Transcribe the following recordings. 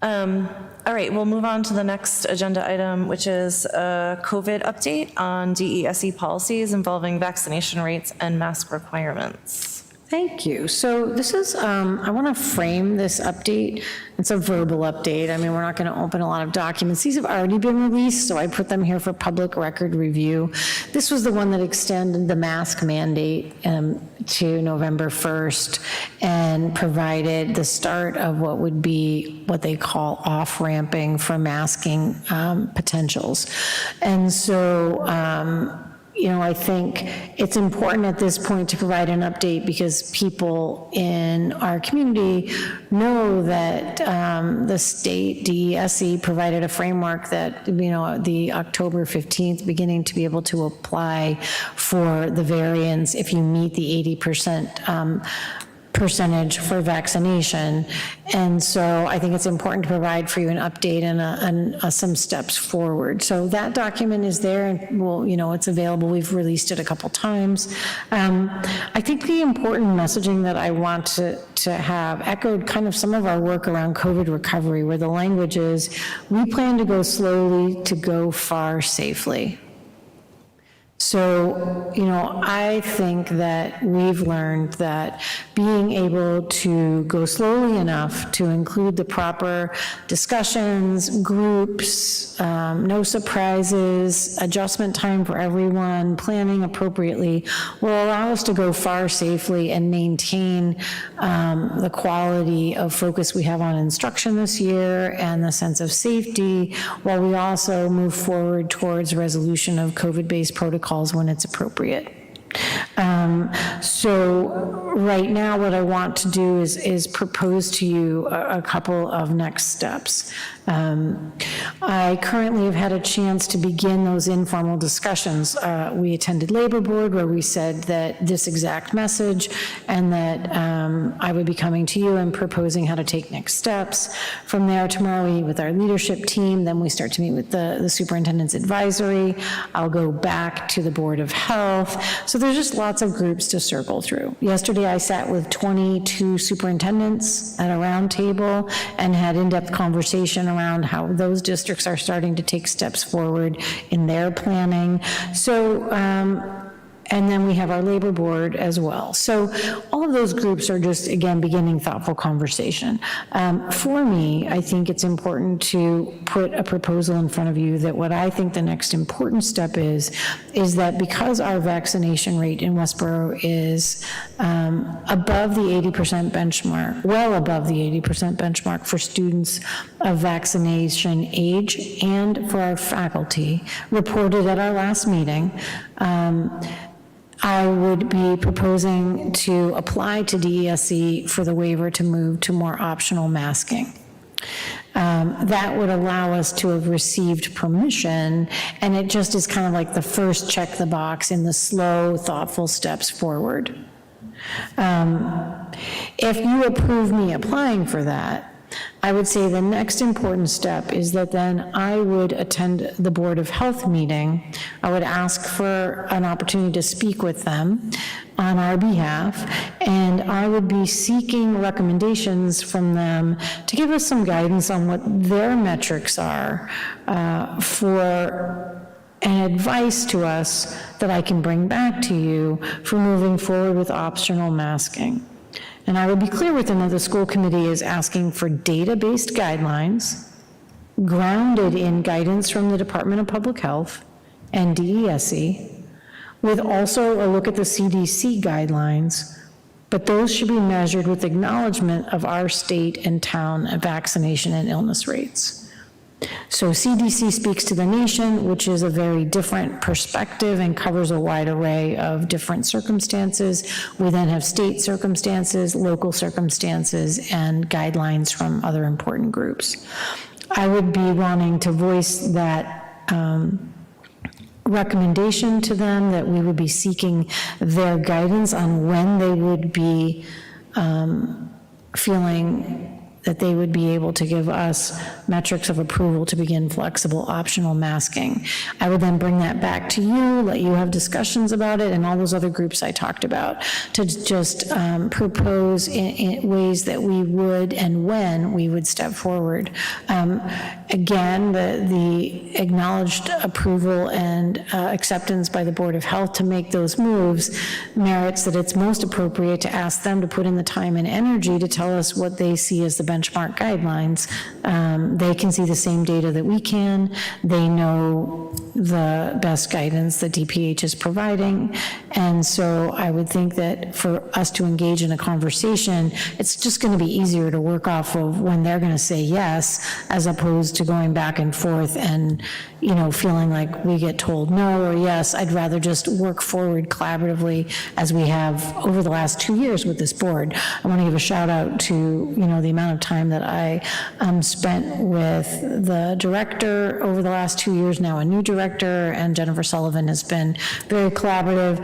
All right, we'll move on to the next agenda item, which is a COVID update on DESE policies involving vaccination rates and mask requirements. Thank you. So this is, I want to frame this update. It's a verbal update. I mean, we're not going to open a lot of documents. These have already been released, so I put them here for public record review. This was the one that extended the mask mandate to November 1st and provided the start of what would be what they call off-ramping for masking potentials. And so, you know, I think it's important at this point to provide an update because people in our community know that the state DESE provided a framework that, you know, the October 15th beginning to be able to apply for the variants if you meet the 80% percentage for vaccination. And so I think it's important to provide for you an update and some steps forward. So that document is there and well, you know, it's available. We've released it a couple times. I think the important messaging that I want to have echoed kind of some of our work around COVID recovery, where the language is, we plan to go slowly to go far safely. So, you know, I think that we've learned that being able to go slowly enough to include the proper discussions, groups, no surprises, adjustment time for everyone, planning appropriately will allow us to go far safely and maintain the quality of focus we have on instruction this year and the sense of safety, while we also move forward towards resolution of COVID-based protocols when it's appropriate. So right now what I want to do is propose to you a couple of next steps. I currently have had a chance to begin those informal discussions. We attended Labor Board where we said that this exact message and that I would be coming to you and proposing how to take next steps. From there, tomorrow we meet with our leadership team, then we start to meet with the superintendent's advisory. I'll go back to the Board of Health. So there's just lots of groups to circle through. Yesterday I sat with 22 superintendents at a round table and had in-depth conversation around how those districts are starting to take steps forward in their planning. So, and then we have our labor board as well. So all of those groups are just, again, beginning thoughtful conversation. For me, I think it's important to put a proposal in front of you that what I think the next important step is that because our vaccination rate in Westborough is above the 80% benchmark, well above the 80% benchmark for students of vaccination age and for our faculty, reported at our last meeting, I would be proposing to apply to DESE for the waiver to move to more optional masking. That would allow us to have received permission, and it just is kind of like the first check the box in the slow, thoughtful steps forward. If you approve me applying for that, I would say the next important step is that then I would attend the Board of Health meeting. I would ask for an opportunity to speak with them on our behalf, and I would be seeking recommendations from them to give us some guidance on what their metrics are for and advice to us that I can bring back to you for moving forward with optional masking. And I would be clear with them that the school committee is asking for data-based guidelines grounded in guidance from the Department of Public Health and DESE, with also a look at the CDC guidelines, but those should be measured with acknowledgement of our state and town vaccination and illness rates. So CDC speaks to the nation, which is a very different perspective and covers a wide array of different circumstances. We then have state circumstances, local circumstances, and guidelines from other important groups. I would be wanting to voice that recommendation to them, that we would be seeking their guidance on when they would be feeling that they would be able to give us metrics of approval to begin flexible optional masking. I would then bring that back to you, let you have discussions about it, and all those other groups I talked about, to just propose in ways that we would and when we would step forward. Again, the acknowledged approval and acceptance by the Board of Health to make those moves merits that it's most appropriate to ask them to put in the time and energy to tell us what they see as the benchmark guidelines. They can see the same data that we can. They know the best guidance that DPH is providing. And so I would think that for us to engage in a conversation, it's just going to be easier to work off of when they're going to say yes, as opposed to going back and forth and, you know, feeling like we get told no or yes. I'd rather just work forward collaboratively as we have over the last 2 years with this board. I want to give a shout out to, you know, the amount of time that I spent with the director over the last 2 years, now a new director, and Jennifer Sullivan has been very collaborative.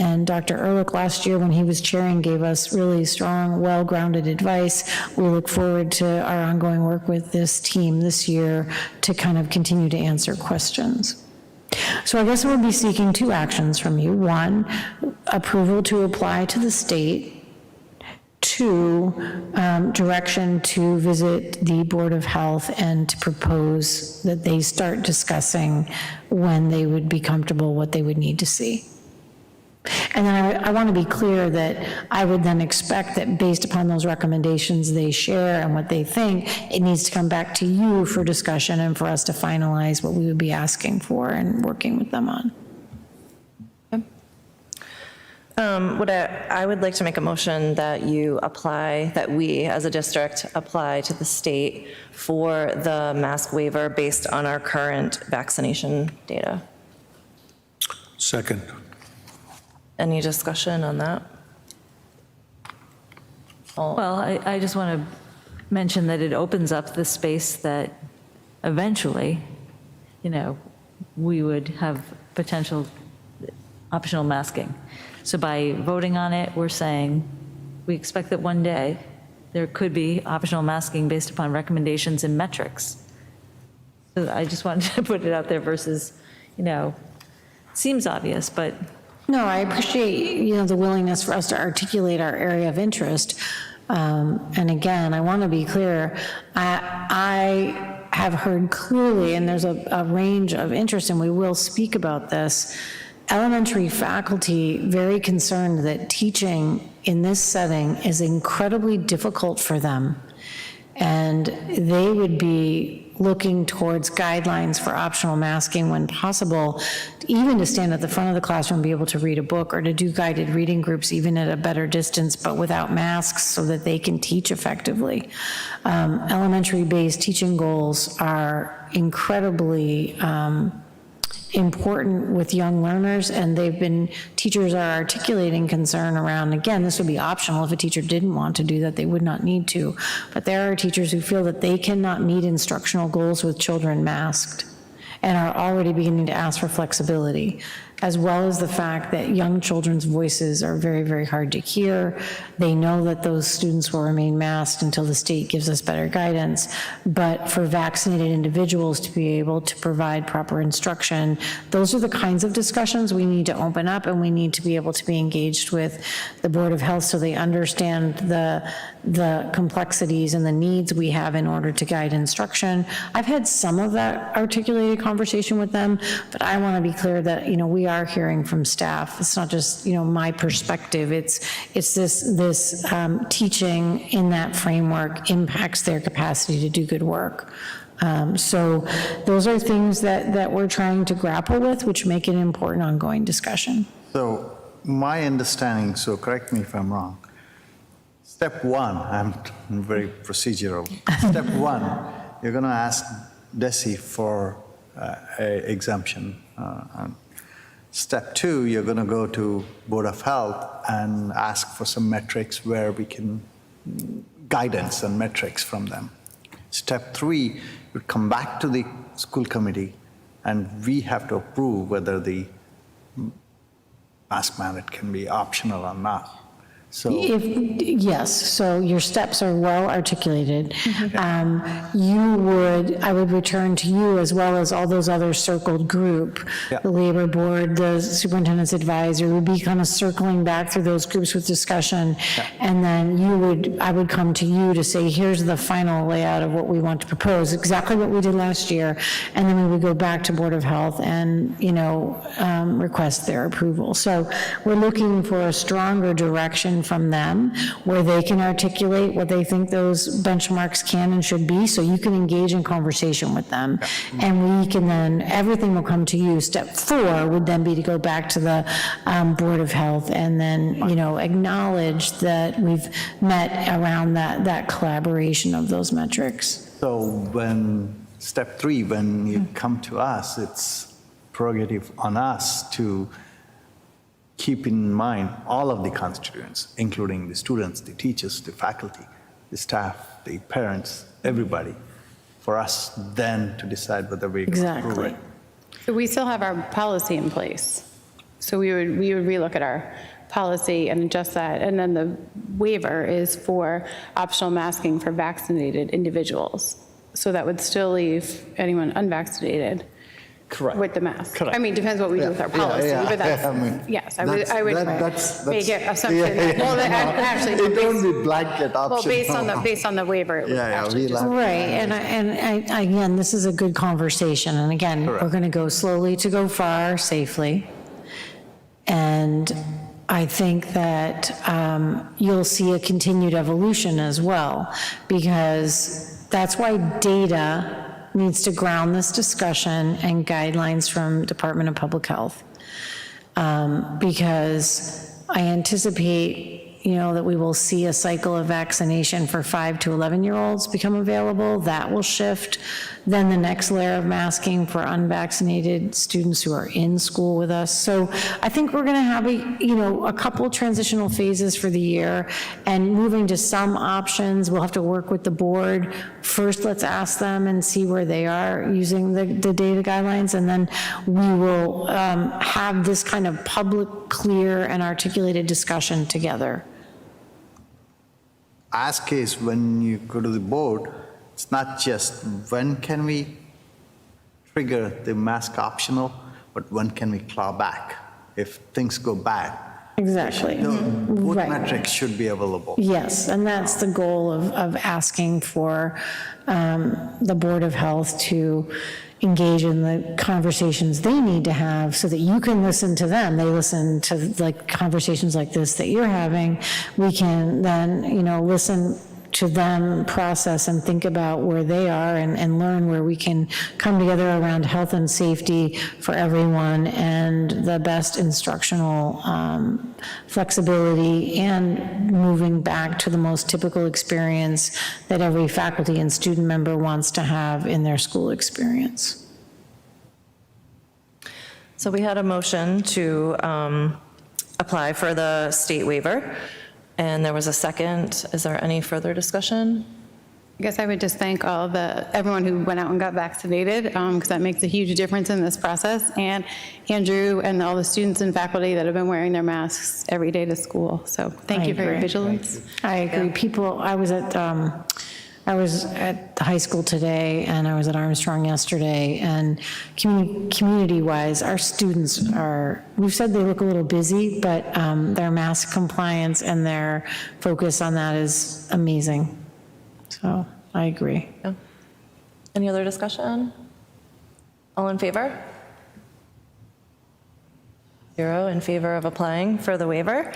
And Dr. Ehrlich last year when he was chairing gave us really strong, well-grounded advice. We look forward to our ongoing work with this team this year to kind of continue to answer questions. So I guess we'll be seeking 2 actions from you. 1, approval to apply to the state. 2, direction to visit the Board of Health and to propose that they start discussing when they would be comfortable, what they would need to see. And then I want to be clear that I would then expect that based upon those recommendations they share and what they think, it needs to come back to you for discussion and for us to finalize what we would be asking for and working with them on. I would like to make a motion that you apply, that we as a district apply to the state for the mask waiver based on our current vaccination data. Second. Any discussion on that? Well, I just want to mention that it opens up the space that eventually, you know, we would have potential optional masking. So by voting on it, we're saying we expect that one day there could be optional masking based upon recommendations and metrics. So I just wanted to put it out there versus, you know, seems obvious, but. No, I appreciate, you know, the willingness for us to articulate our area of interest. And again, I want to be clear, I have heard clearly, and there's a range of interest, and we will speak about this, elementary faculty very concerned that teaching in this setting is incredibly difficult for them. And they would be looking towards guidelines for optional masking when possible, even to stand at the front of the classroom, be able to read a book, or to do guided reading groups even at a better distance, but without masks so that they can teach effectively. Elementary-based teaching goals are incredibly important with young learners, and teachers are articulating concern around, again, this would be optional. If a teacher didn't want to do that, they would not need to. But there are teachers who feel that they cannot meet instructional goals with children masked and are already beginning to ask for flexibility, as well as the fact that young children's voices are very, very hard to hear. They know that those students will remain masked until the state gives us better guidance. But for vaccinated individuals to be able to provide proper instruction, those are the kinds of discussions we need to open up, and we need to be able to be engaged with the Board of Health so they understand the complexities and the needs we have in order to guide instruction. I've had some of that articulated conversation with them, but I want to be clear that, you know, we are hearing from staff. It's not just, you know, my perspective. It's this teaching in that framework impacts their capacity to do good work. So those are things that we're trying to grapple with, which make it an important ongoing discussion. So my understanding, so correct me if I'm wrong, step 1, I'm very procedural. Step 1, you're going to ask DESE for an exemption. Step 2, you're going to go to Board of Health and ask for some metrics where we can, guidance and metrics from them. Step 3, you come back to the school committee and we have to approve whether the mask mandate can be optional or not. So, Yes, so your steps are well articulated. I would return to you as well as all those other circled group, Yeah. the labor board, the superintendent's advisor, would be kind of circling back through those groups with discussion. And then I would come to you to say, here's the final layout of what we want to propose, exactly what we did last year. And then we would go back to Board of Health and, request their approval. So we're looking for a stronger direction from them where they can articulate what they think those benchmarks can and should be, so you can engage in conversation with them. And we can then, everything will come to you. Step 4 would then be to go back to the Board of Health and then, acknowledge that we've met around that collaboration of those metrics. so when, step 3, when you come to us, it's prerogative on us to keep in mind all of the constituents, including the students, the teachers, the faculty, the staff, the parents, everybody, for us then to decide whether we're going to approve Exactly. it. So we still have our policy in place. So we would relook at our policy and adjust that. And then the waiver is for optional masking for vaccinated individuals. So that would still leave anyone unvaccinated Correct. with the mask. Correct. I mean, depends what we do with our policy, but that's, yes, I would make it assumption that, well, actually. It don't be blanket option. Well, based on the waiver, it would actually just. Right, and again, this is a good conversation, and again, we're going to go slowly to go far safely. And I think that you'll see a continued evolution as well, because that's why data needs to ground this discussion and guidelines from Department of Public Health. Because I anticipate, that we will see a cycle of vaccination for 5 to 11-year-olds become available. That will shift. Then the next layer of masking for unvaccinated students who are in school with us. So I think we're going to have a couple transitional phases for the year, and moving to some options. We'll have to work with the board. First, let's ask them and see where they are using the data guidelines, and then we will have this kind of public, clear, and articulated discussion together. Ask is when you go to the board, it's not just when can we trigger the mask optional, but when can we claw back if things go bad. Exactly. Both Right. metrics should be available. Yes, and that's the goal of asking for the Board of Health to engage in the conversations they need to have so that you can listen to them. They listen to conversations like this that you're having. We can then, listen to them, process and think about where they are and learn where we can come together around health and safety for everyone and the best instructional flexibility and moving back to the most typical experience that every faculty and student member wants to have in their school experience. So we had a motion to apply for the state waiver, and there was a second. Is there any further discussion? I guess I would just thank everyone who went out and got vaccinated, because that makes a huge difference in this process, and Andrew and all the students and faculty that have been wearing their masks every day to school. So thank you for your agree. vigilance. I agree. I was at the high school today, and I was at Armstrong yesterday, and community-wise, our students we've said they look a little busy, but their mask compliance and their focus on that is amazing. So I agree. Yeah. Any other discussion? All in favor? 0 in favor of applying for the waiver.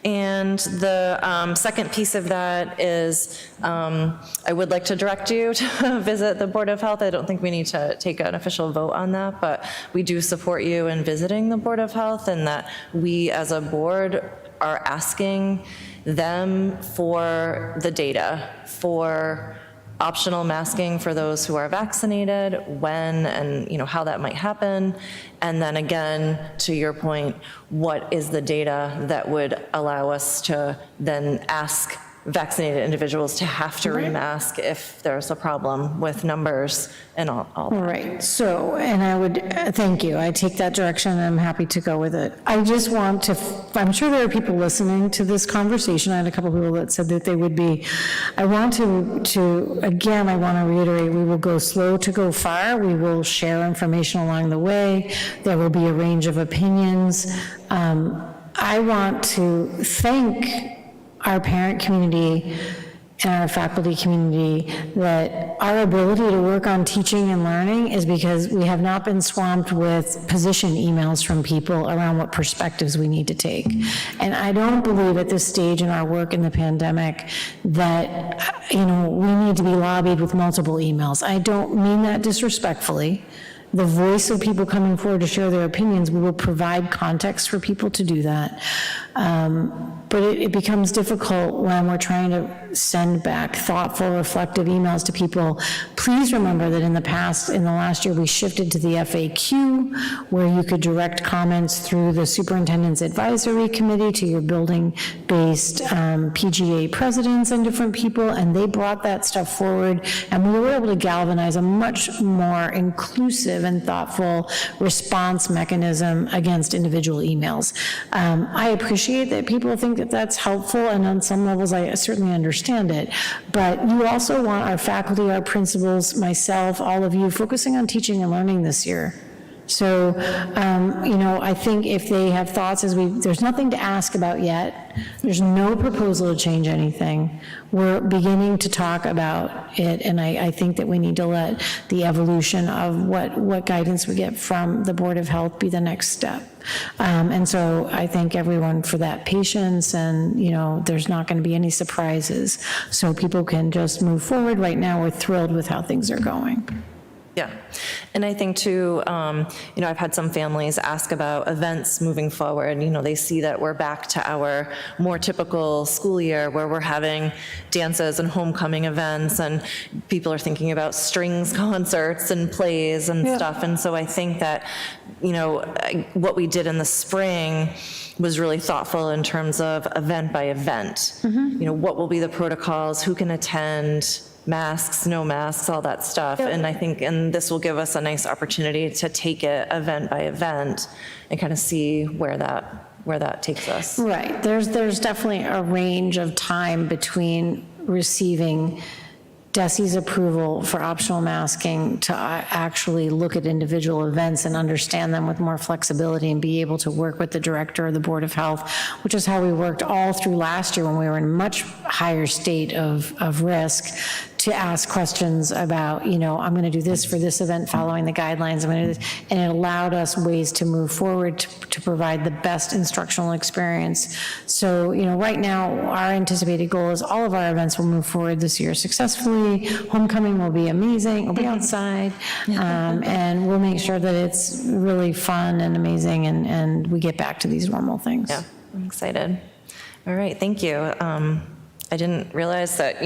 And the second piece of that is I would like to direct you to visit the Board of Health. I don't think we need to take an official vote on that, but we do support you in visiting the Board of Health, and that we as a board are asking them for the data, for optional masking for those who are vaccinated, when and how that might happen. And then again, to your point, what is the data that would allow us to then ask vaccinated individuals to have to remask if there's a problem with numbers and all All that. right, so, and I would, thank you, I take that direction, and I'm happy to go with it. I just want to, I'm sure there are people listening to this conversation, I had a couple people that said that they would be, I want to, again, I want to reiterate, we will go slow to go far, we will share information along the way, there will be a range of opinions. I want to thank our parent community and our faculty community that our ability to work on teaching and learning is because we have not been swamped with position emails from people around what perspectives we need to take. And I don't believe at this stage in our work in the pandemic that, we need to be lobbied with multiple emails. I don't mean that disrespectfully. The voice of people coming forward to share their opinions, we will provide context for people to do that. But it becomes difficult when we're trying to send back thoughtful, reflective emails to people. Please remember that in the last year, we shifted to the FAQ, where you could direct comments through the Superintendent's Advisory Committee to your building-based PGA presidents and different people, and they brought that stuff forward, and we were able to galvanize a much more inclusive and thoughtful response mechanism against individual emails. I appreciate that people think that that's helpful, and on some levels I certainly understand it, but you also want our faculty, our principals, myself, all of you focusing on teaching and learning this year. So, I think if they have thoughts there's nothing to ask about yet. There's no proposal to change anything. We're beginning to talk about it, and I think that we need to let the evolution of what guidance we get from the Board of Health be the next step. And so I thank everyone for that patience, and, there's not going to be any surprises. So people can just move forward. Right now, we're thrilled with how things are going. Yeah, and I think too, I've had some families ask about events moving forward. They see that we're back to our more typical school year where we're having dances and homecoming events, and people are thinking about strings concerts and plays and stuff. And so I think that, what we did in the spring was really thoughtful in terms of event by event. What will be the protocols, who can attend, masks, no masks, all that stuff. And I think, and this will give us a nice opportunity to take it event by event and kind of see where that takes us. Right, there's definitely a range of time between receiving DESE's approval for optional masking to actually look at individual events and understand them with more flexibility and be able to work with the director of the Board of Health, which is how we worked all through last year when we were in a much higher state of risk, to ask questions about, I'm going to do this for this event following the guidelines, I'm going to do this, and it allowed us ways to move forward to provide the best instructional experience. So, right now, our anticipated goal is all of our events will move forward this year successfully. Homecoming will be amazing, we'll be outside, and we'll make sure that it's really fun and amazing, and we get back to these normal things. Yeah, I'm excited. All right, thank you. I didn't realize that,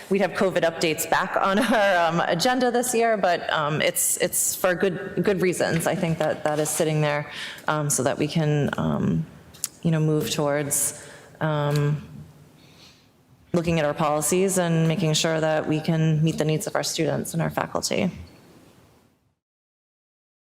we'd have COVID updates back on our agenda this year, but it's for good reasons. I think that is sitting there so that we can, move towards looking at our policies and making sure that we can meet the needs of our students and our faculty.